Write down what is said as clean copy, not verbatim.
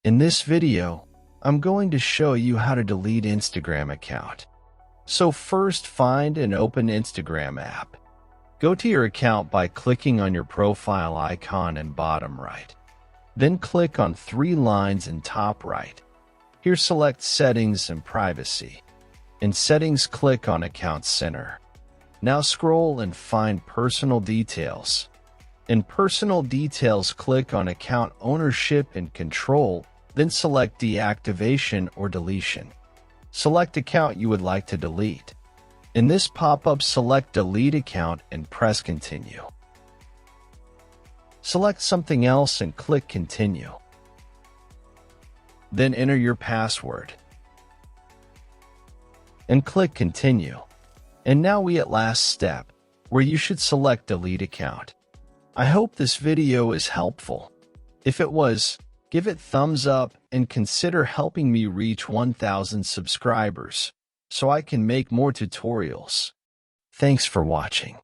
In this video, I'm going to show you how to delete Instagram account. So first, find and open Instagram app. Go to your account by clicking on your profile icon in bottom right. Then click on three lines in top right. Here select Settings and Privacy. In Settings, click on Account Center. Now scroll and find Personal Details. In Personal Details, click on Account Ownership and Control, then select Deactivation or Deletion. Select account you would like to delete. In this pop-up, select Delete Account and press Continue. Select something else and click Continue. Then enter your password and click Continue. And now we at last step, where you should select Delete Account. I hope this video is helpful. If it was, give it thumbs up and consider helping me reach 1,000 subscribers so I can make more tutorials. Thanks for watching.